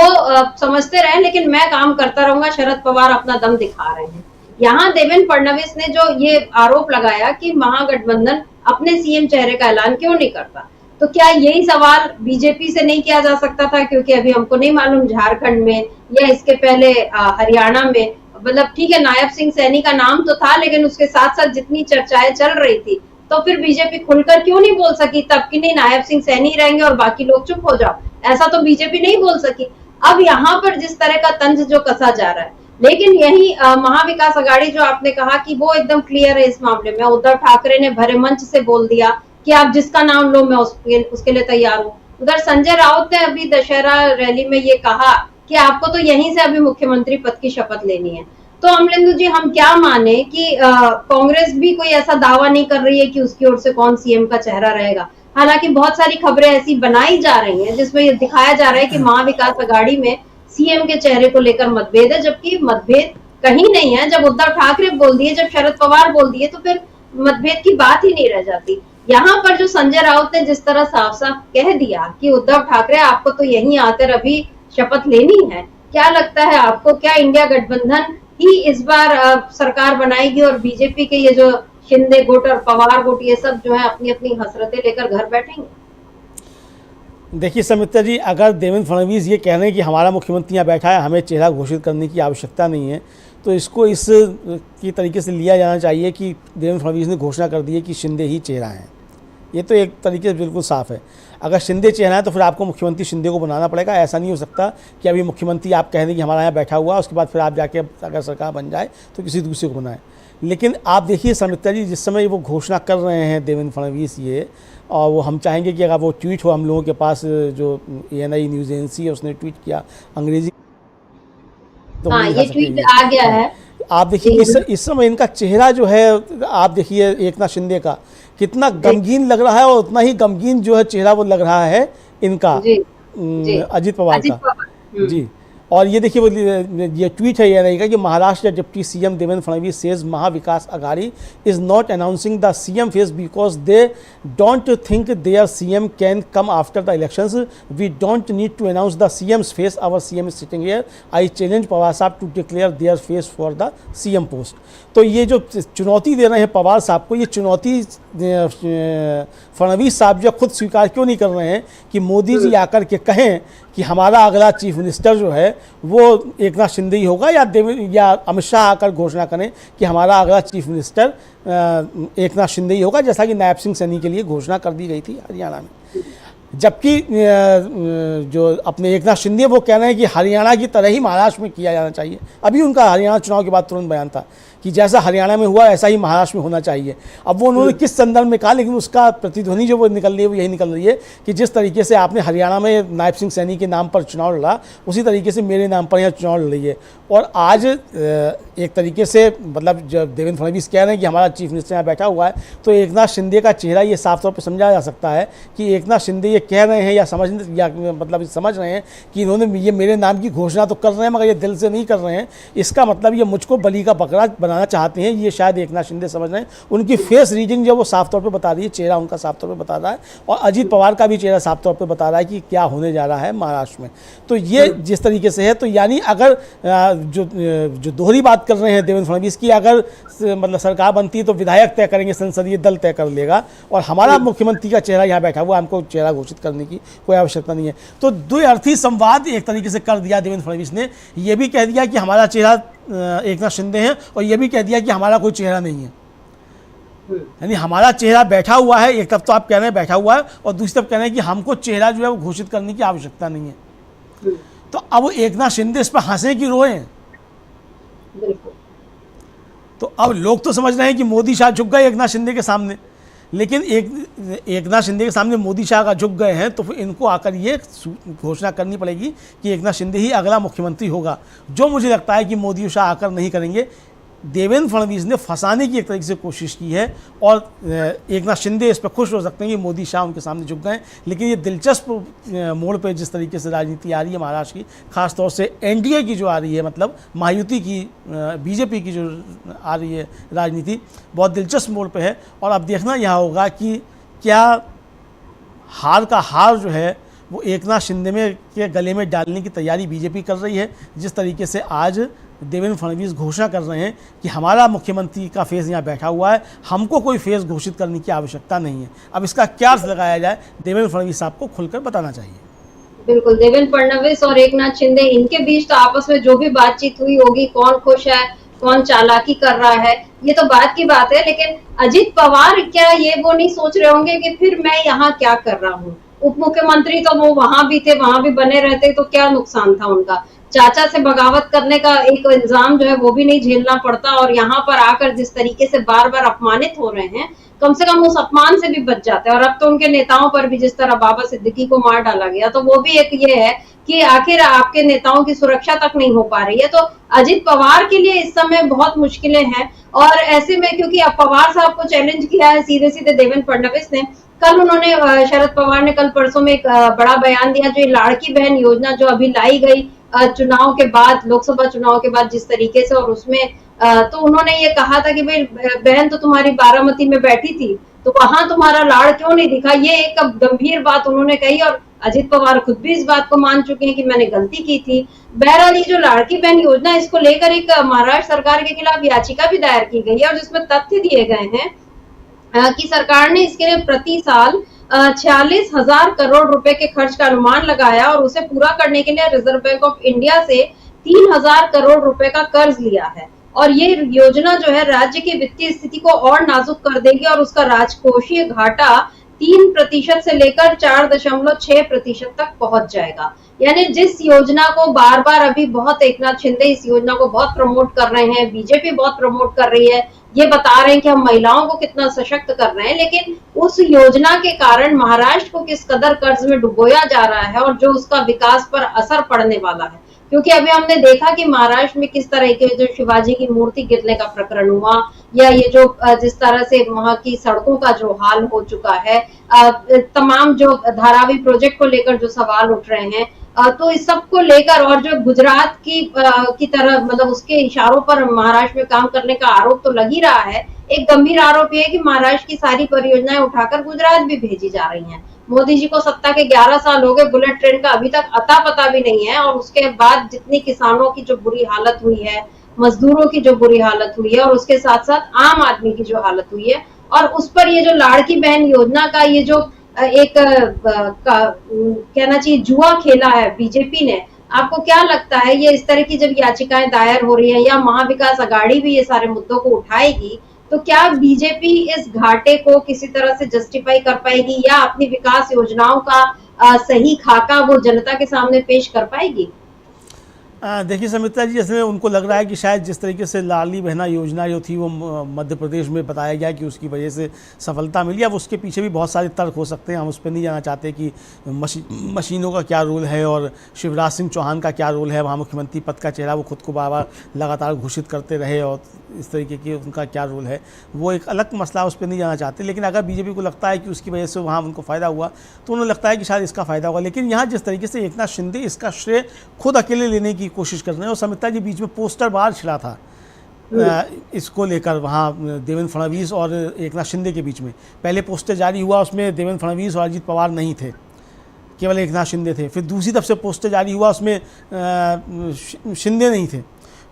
समझते रहे, लेकिन मैं काम करता रहूंगा। शरद पवार अपना दम दिखा रहे हैं। यहाँ देवेंद्र फडणवीस ने जो ये आरोप लगाया कि महागठबंधन अपने सीएम चेहरे का ऐलान क्यों नहीं करता, तो क्या यही सवाल बीजेपी से नहीं किया जा सकता था? क्योंकि अभी हमको नहीं मालूम झारखंड में या इसके पहले हरियाणा में, मतलब ठीक है नायब सिंह सैनी का नाम तो था, लेकिन उसके साथ साथ जितनी चर्चाएं चल रही थी, तो फिर बीजेपी खुलकर क्यों नहीं बोल सकी तब कि नहीं नायब सिंह सैनी रहेंगे और बाकी लोग चुप हो जाओ, ऐसा तो बीजेपी नहीं बोल सकी। अब यहाँ पर जिस तरह का तंज जो कसा जा रहा है, लेकिन यही महाविकास अघाड़ी जो आपने कहा कि वो एकदम क्लियर है इस मामले में। उद्धव ठाकरे ने भरे मंच से बोल दिया कि आप जिसका नाम लो मैं उसके लिए तैयार हूँ। उधर संजय राउत ने अभी दशहरा रैली में ये कहा कि आपको तो यहीं से अभी मुख्यमंत्री पद की शपथ लेनी है। तो अमलेंदु जी, हम क्या माने कि कांग्रेस भी कोई ऐसा दावा नहीं कर रही है कि उसकी ओर से कौन सीएम का चेहरा रहेगा। हालांकि बहुत सारी खबरें ऐसी बनाई जा रही हैं जिसमें ये दिखाया जा रहा है कि महाविकास अघाड़ी में सीएम के चेहरे को लेकर मतभेद है, जबकि मतभेद कहीं नहीं है। जब उद्धव ठाकरे बोल दिए, जब शरद पवार बोल दिए, तो फिर मतभेद की बात ही नहीं रह जाती। यहाँ पर जो संजय राउत ने जिस तरह साफ साफ कह दिया कि उद्धव ठाकरे आपको तो यहीं आकर अभी शपथ लेनी है, क्या लगता है आपको, क्या इंडिया गठबंधन ही इस बार सरकार बनाएगी और बीजेपी के ये जो शिंदे गुट और पवार गुट ये सब जो है अपनी अपनी हसरतें लेकर घर बैठेंगे? देखिए समिता जी, अगर देवेंद्र फडणवीस ये कह रहे हैं कि हमारा मुख्यमंत्री यहाँ बैठा है, हमें चेहरा घोषित करने की आवश्यकता नहीं है, तो इसको इस की तरीके से लिया जाना चाहिए कि देवेंद्र फडणवीस ने घोषणा कर दी है कि शिंदे ही चेहरा है। ये तो एक तरीके से बिल्कुल साफ है। अगर शिंदे चेहरा है तो फिर आपको मुख्यमंत्री शिंदे को बनाना पड़ेगा। ऐसा नहीं हो सकता कि अभी मुख्यमंत्री आप कह दें कि हमारा यहाँ बैठा हुआ, उसके बाद फिर आप जाके अगर सरकार बन जाए तो किसी दूसरे को बनाए। लेकिन आप देखिए समिता जी, जिस समय वो घोषणा कर रहे हैं देवेंद्र फडणवीस ये, और वो हम चाहेंगे कि अगर वो ट्वीट हो हम लोगों के पास, जो ANI न्यूज़ एजेंसी है उसने ट्वीट किया अंग्रेजी, तो हाँ, ये ट्वीट आ गया है। आप देखिए इस समय इनका चेहरा जो है, आप देखिए एकनाथ शिंदे का कितना गमगीन लग रहा है, और उतना ही गमगीन जो है चेहरा वो लग रहा है इनका अजित पवार का। जी, और ये देखिए वो ये ट्वीट है, ये रहेगा कि Maharashtra deputy CM Devendra Fadnavis says Mahavikas Aghadi is not announcing the CM face because they don't think their CM can come after the elections. We don't need to announce the CM's face, our CM is sitting here. I challenge Pawar Saheb to declare their face for the CM post. तो ये जो चुनौती दे रहे हैं पवार साहब को, ये चुनौती फडणवीस साहब जो खुद स्वीकार क्यों नहीं कर रहे हैं कि मोदी जी आकर के कहें कि हमारा अगला चीफ मिनिस्टर जो है वो एकनाथ शिंदे ही होगा, या अमित शाह आकर घोषणा करें कि हमारा अगला चीफ मिनिस्टर एकनाथ शिंदे ही होगा, जैसा कि नायब सिंह सैनी के लिए घोषणा कर दी गई थी हरियाणा में। जबकि जो अपने एकनाथ शिंदे वो कह रहे हैं कि हरियाणा की तरह ही महाराष्ट्र में किया जाना चाहिए। अभी उनका हरियाणा चुनाव के बाद तुरंत बयान था कि जैसा हरियाणा में हुआ ऐसा ही महाराष्ट्र में होना चाहिए। अब वो उन्होंने किस संदर्भ में कहा, लेकिन उसका प्रतिध्वनि जो वो निकल रही है वो यही निकल रही है कि जिस तरीके से आपने हरियाणा में नायब सिंह सैनी के नाम पर चुनाव लड़ा, उसी तरीके से मेरे नाम पर यहाँ चुनाव लड़ रही है। और आज एक तरीके से मतलब जब देवेंद्र फडणवीस कह रहे हैं कि हमारा चीफ मिनिस्टर यहाँ बैठा हुआ है, तो एकनाथ शिंदे का चेहरा ये साफ तौर पर समझा जा सकता है कि एकनाथ शिंदे ये कह रहे हैं या समझ रहे हैं कि इन्होंने ये मेरे नाम की घोषणा तो कर रहे हैं मगर ये दिल से नहीं कर रहे हैं। इसका मतलब ये मुझको बलि का बकरा बनाना चाहते हैं, ये शायद एकनाथ शिंदे समझ रहे हैं। उनकी फेस रीडिंग जो वो साफ तौर पे बता रही है, चेहरा उनका साफ तौर पे बता रहा है, और अजीत पवार का भी चेहरा साफ तौर पे बता रहा है कि क्या होने जा रहा है महाराष्ट्र में। तो ये जिस तरीके से है, तो यानी अगर जो दोहरी बात कर रहे हैं देवेंद्र फडणवीस की, अगर मतलब सरकार बनती है तो विधायक तय करेंगे, संसदीय दल तय कर लेगा, और हमारा मुख्यमंत्री का चेहरा यहाँ बैठा हुआ, हमको चेहरा घोषित करने की कोई आवश्यकता नहीं है। तो द्विअर्थी संवाद एक तरीके से कर दिया देवेंद्र फडणवीस ने। ये भी कह दिया कि हमारा चेहरा एकनाथ शिंदे हैं, और ये भी कह दिया कि हमारा कोई चेहरा नहीं है। यानी हमारा चेहरा बैठा हुआ है, एक तरफ तो आप कह रहे हैं बैठा हुआ है, और दूसरी तरफ कह रहे हैं कि हमको चेहरा जो है वो घोषित करने की आवश्यकता नहीं है। तो अब एकनाथ शिंदे इस पर हंसे कि रोएं? तो अब लोग तो समझ रहे हैं कि मोदी शाह झुक गए एकनाथ शिंदे के सामने, लेकिन एकनाथ शिंदे के सामने मोदी शाह का झुक गए हैं, तो फिर इनको आकर ये घोषणा करनी पड़ेगी कि एकनाथ शिंदे ही अगला मुख्यमंत्री होगा, जो मुझे लगता है कि मोदी शाह आकर नहीं करेंगे। देवेंद्र फडणवीस ने फंसाने की एक तरीके से कोशिश की है, और एकनाथ शिंदे इस पर खुश हो सकते हैं कि मोदी शाह उनके सामने झुक गए। लेकिन ये दिलचस्प मोड़ पे जिस तरीके से राजनीति आ रही है महाराष्ट्र की, खासतौर से एनडीए की जो आ रही है, मतलब महायुति की, बीजेपी की जो आ रही है राजनीति, बहुत दिलचस्प मोड़ पे है। और अब देखना यह होगा कि क्या हार का हार जो है वो एकनाथ शिंदे में के गले में डालने की तैयारी बीजेपी कर रही है। जिस तरीके से आज देवेंद्र फडणवीस घोषणा कर रहे हैं कि हमारा मुख्यमंत्री का फेस यहाँ बैठा हुआ है, हमको कोई फेस घोषित करने की आवश्यकता नहीं है। अब इसका क्या अर्थ लगाया जाए, देवेंद्र फडणवीस साहब को खुलकर बताना चाहिए। बिल्कुल, देवेंद्र फडणवीस और एकनाथ शिंदे, इनके बीच तो आपस में जो भी बातचीत हुई होगी, कौन खुश है, कौन चालाकी कर रहा है, ये तो बात की बात है। लेकिन अजीत पवार क्या ये वो नहीं सोच रहे होंगे कि फिर मैं यहाँ क्या कर रहा हूँ? उप मुख्यमंत्री तो वो वहां भी थे, वहां भी बने रहते तो क्या नुकसान था उनका? चाचा से बगावत करने का एक इल्जाम जो है वो भी नहीं झेलना पड़ता, और यहाँ पर आकर जिस तरीके से बार बार अपमानित हो रहे हैं, कम से कम उस अपमान से भी बच जाते हैं। और अब तो उनके नेताओं पर भी जिस तरह बाबा सिद्दीकी को मार डाला गया, तो वो भी एक ये है कि आखिर आपके नेताओं की सुरक्षा तक नहीं हो पा रही है। तो अजित पवार के लिए इस समय बहुत मुश्किलें हैं। और ऐसे में क्योंकि अब पवार साहब को चैलेंज किया है सीधे सीधे देवेंद्र फडणवीस ने, कल उन्होंने शरद पवार ने कल परसों में एक बड़ा बयान दिया, जो लाड़की बहन योजना जो अभी लाई गई चुनाव के बाद, लोकसभा चुनाव के बाद जिस तरीके से, और उसमें तो उन्होंने ये कहा था कि भाई बहन तो तुम्हारी बारामती में बैठी थी, तो वहां तुम्हारा लाड़ क्यों नहीं दिखा? ये एक गंभीर बात उन्होंने कही, और अजित पवार खुद भी इस बात को मान चुके हैं कि मैंने गलती की थी। बहरहाल ये जो लाड़की बहन योजना, इसको लेकर एक महाराष्ट्र सरकार के खिलाफ याचिका भी दायर की गई है, और जिसमें तथ्य दिए गए हैं कि सरकार ने इसके लिए प्रति साल 46,000 करोड़ रुपए के खर्च का अनुमान लगाया, और उसे पूरा करने के लिए रिजर्व बैंक ऑफ इंडिया से 3,000 करोड़ रुपए का कर्ज लिया है। और ये योजना जो है राज्य की वित्तीय स्थिति को और नाजुक कर देगी, और उसका राजकोषीय घाटा 3% से लेकर 4.6% तक पहुंच जाएगा। यानी जिस योजना को बार बार अभी बहुत एकनाथ शिंदे इस योजना को बहुत प्रमोट कर रहे हैं, बीजेपी बहुत प्रमोट कर रही है, ये बता रहे हैं कि हम महिलाओं को कितना सशक्त कर रहे हैं, लेकिन उस योजना के कारण महाराष्ट्र को किस कदर कर्ज में डुबोया जा रहा है, और जो उसका विकास पर असर पड़ने वाला है। क्योंकि अभी हमने देखा कि महाराष्ट्र में किस तरह के जो शिवाजी की मूर्ति गिरने का प्रकरण हुआ, या ये जो जिस तरह से वहां की सड़कों का जो हाल हो चुका है, तमाम जो धारावी प्रोजेक्ट को लेकर जो सवाल उठ रहे हैं, तो इस सब को लेकर और जो गुजरात की तरह मतलब उसके इशारों पर महाराष्ट्र में काम करने का आरोप तो लग ही रहा है। एक गंभीर आरोप ये है कि महाराष्ट्र की सारी परियोजनाएं उठाकर गुजरात भी भेजी जा रही हैं। मोदी जी को सत्ता के 11 साल हो गए, बुलेट ट्रेन का अभी तक अता पता भी नहीं है, और उसके बाद जितनी किसानों की जो बुरी हालत हुई है, मजदूरों की जो बुरी हालत हुई है, और उसके साथ साथ आम आदमी की जो हालत हुई है, और उस पर ये जो लाड़की बहन योजना का ये जो एक कहना चाहिए जुआ खेला है बीजेपी ने। आपको क्या लगता है ये इस तरह की जब याचिकाएं दायर हो रही हैं या महाविकास अघाड़ी भी ये सारे मुद्दों को उठाएगी, तो क्या बीजेपी इस घाटे को किसी तरह से जस्टिफाई कर पाएगी या अपनी विकास योजनाओं का सही खाका वो जनता के सामने पेश कर पाएगी? देखिए समिता जी, जैसे उनको लग रहा है कि शायद जिस तरीके से लाडली बहना योजना जो थी वो मध्य प्रदेश में बताया गया कि उसकी वजह से सफलता मिली। अब उसके पीछे भी बहुत सारे तर्क हो सकते हैं, हम उस पर नहीं जाना चाहते कि मशीनों का क्या रोल है और शिवराज सिंह चौहान का क्या रोल है, वहाँ मुख्यमंत्री पद का चेहरा वो खुद को बार बार लगातार घोषित करते रहे और इस तरीके की उनका क्या रोल है, वो एक अलग मसला, उस पर नहीं जाना चाहते। लेकिन अगर बीजेपी को लगता है कि उसकी वजह से वहाँ उनको फ़ायदा हुआ तो उन्हें लगता है कि शायद इसका फ़ायदा होगा। लेकिन यहाँ जिस तरीके से एकनाथ शिंदे इसका श्रेय खुद अकेले लेने की कोशिश कर रहे हैं, और समिता जी बीच में पोस्टर बाहर छिड़ा था इसको लेकर, वहाँ देवेंद्र फडणवीस और एकनाथ शिंदे के बीच में पहले पोस्टर जारी हुआ, उसमें देवेंद्र फडणवीस और अजित पवार नहीं थे, केवल एकनाथ शिंदे थे। फिर दूसरी तरफ से पोस्टर जारी हुआ, उसमें शिंदे नहीं थे।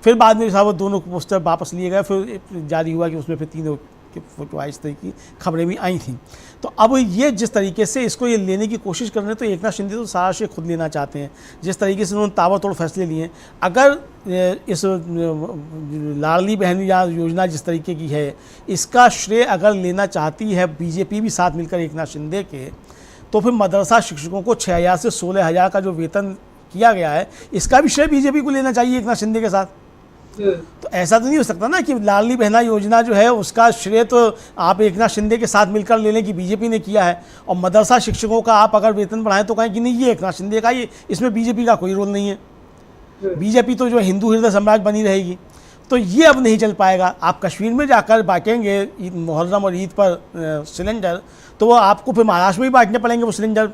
फिर बाद में साहब दोनों पोस्टर वापस लिए गए, फिर जारी हुआ कि उसमें फिर तीनों की फोटो इस तरह की खबरें भी आई थीं। तो अब ये जिस तरीके से इसको ये लेने की कोशिश कर रहे हैं, तो एकनाथ शिंदे तो सारा श्रेय खुद लेना चाहते हैं। जिस तरीके से उन्होंने ताबड़तोड़ फैसले लिए, अगर इस लाडली बहन योजना जिस तरीके की है, इसका श्रेय अगर लेना चाहती है बीजेपी भी साथ मिलकर एकनाथ शिंदे के, तो फिर मदरसा शिक्षकों को 6,000 से 16,000 का जो वेतन किया गया है, इसका भी श्रेय बीजेपी को लेना चाहिए एकनाथ शिंदे के साथ। तो ऐसा तो नहीं हो सकता ना कि लाडली बहना योजना जो है उसका श्रेय तो आप एकनाथ शिंदे के साथ मिलकर ले लें कि बीजेपी ने किया है, और मदरसा शिक्षकों का आप अगर वेतन बढ़ाएं तो कहें कि नहीं ये एकनाथ शिंदे का, ये इसमें बीजेपी का कोई रोल नहीं है, बीजेपी तो जो हिंदू हृदय सम्राट बनी रहेगी। तो ये अब नहीं चल पाएगा। आप कश्मीर में जाकर बांटेंगे मुहर्रम और ईद पर सिलेंडर, तो वो आपको फिर महाराष्ट्र में ही बांटने पड़ेंगे वो सिलेंडर।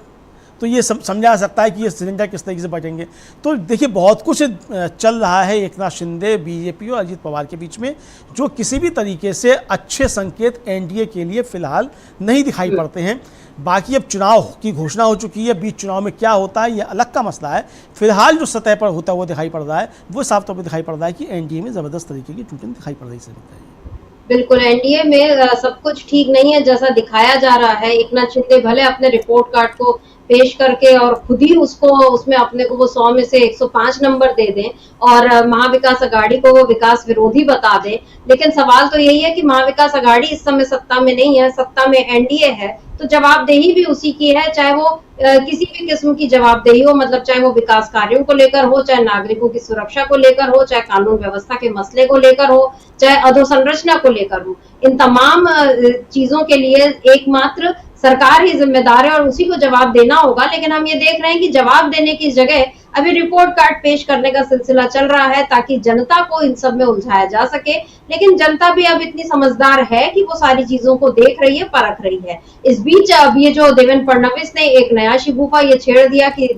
तो ये समझा जा सकता है कि ये सिलेंडर किस तरीके से बटेंगे। तो देखिए बहुत कुछ चल रहा है एकनाथ शिंदे, बीजेपी और अजित पवार के बीच में, जो किसी भी तरीके से अच्छे संकेत एनडीए के लिए फिलहाल नहीं दिखाई पड़ते हैं। बाकी अब चुनाव की घोषणा हो चुकी है, बीच चुनाव में क्या होता है ये अलग का मसला है। फिलहाल जो सतह पर होता है वो दिखाई पड़ रहा है, वो साफ तौर पर दिखाई पड़ रहा है कि एनडीए में ज़बरदस्त तरीके की टूटन दिखाई पड़ रही है। बिल्कुल, एनडीए में सब कुछ ठीक नहीं है जैसा दिखाया जा रहा है। एकनाथ शिंदे भले अपने रिपोर्ट कार्ड को पेश करके और खुद ही उसको उसमें अपने को वो 100 में से 105 नंबर दे दें और महाविकास अघाड़ी को वो विकास विरोधी बता दें, लेकिन सवाल तो यही है कि महाविकास अघाड़ी इस समय सत्ता में नहीं है, सत्ता में एनडीए है, तो जवाबदेही भी उसी की है, चाहे वो किसी भी किस्म की जवाबदेही हो, मतलब चाहे वो विकास कार्यों को लेकर हो, चाहे नागरिकों की सुरक्षा को लेकर हो, चाहे कानून व्यवस्था के मसले को लेकर हो, चाहे अधोसंरचना को लेकर हो। इन तमाम चीजों के लिए एकमात्र सरकार ही जिम्मेदार है और उसी को जवाब देना होगा। लेकिन हम ये देख रहे हैं कि जवाब देने की जगह अभी रिपोर्ट कार्ड पेश करने का सिलसिला चल रहा है ताकि जनता को इन सब में उलझाया जा सके। लेकिन जनता भी अब इतनी समझदार है कि वो सारी चीजों को देख रही है, परख रही है। इस बीच अब ये जो देवेंद्र फडणवीस ने एक नया शिगुफा ये छेड़ दिया कि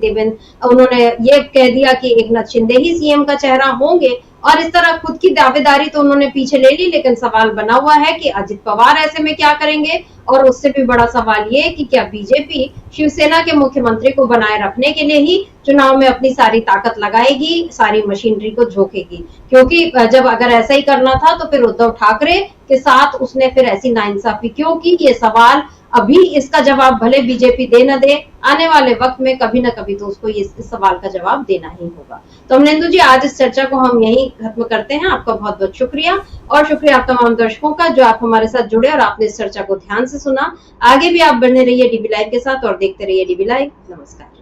उन्होंने ये कह दिया कि एकनाथ शिंदे ही सीएम का चेहरा होंगे, और इस तरह खुद की दावेदारी तो उन्होंने पीछे ले ली। लेकिन सवाल बना हुआ है कि अजित पवार ऐसे में क्या करेंगे, और उससे भी बड़ा सवाल ये कि क्या बीजेपी शिवसेना के मुख्यमंत्री को बनाए रखने के लिए ही चुनाव में अपनी सारी ताकत लगाएगी, सारी मशीनरी को झोंकेगी। क्योंकि जब अगर ऐसा ही करना था तो फिर उद्धव ठाकरे के साथ उसने फिर ऐसी नाइंसाफी क्यों की, ये सवाल अभी इसका जवाब भले बीजेपी दे न दे, आने वाले वक्त में कभी न कभी तो उसको इस सवाल का जवाब देना ही होगा। तो अमलेंदु जी, आज इस चर्चा को हम यहीं खत्म करते हैं। आपका बहुत बहुत शुक्रिया, और शुक्रिया आप तमाम दर्शकों का जो आप हमारे साथ जुड़े और आपने इस चर्चा को ध्यान से सुना। आगे भी आप बने रहिए डीबी लाइव के साथ और देखते रहिए डीबी लाइव। नमस्कार।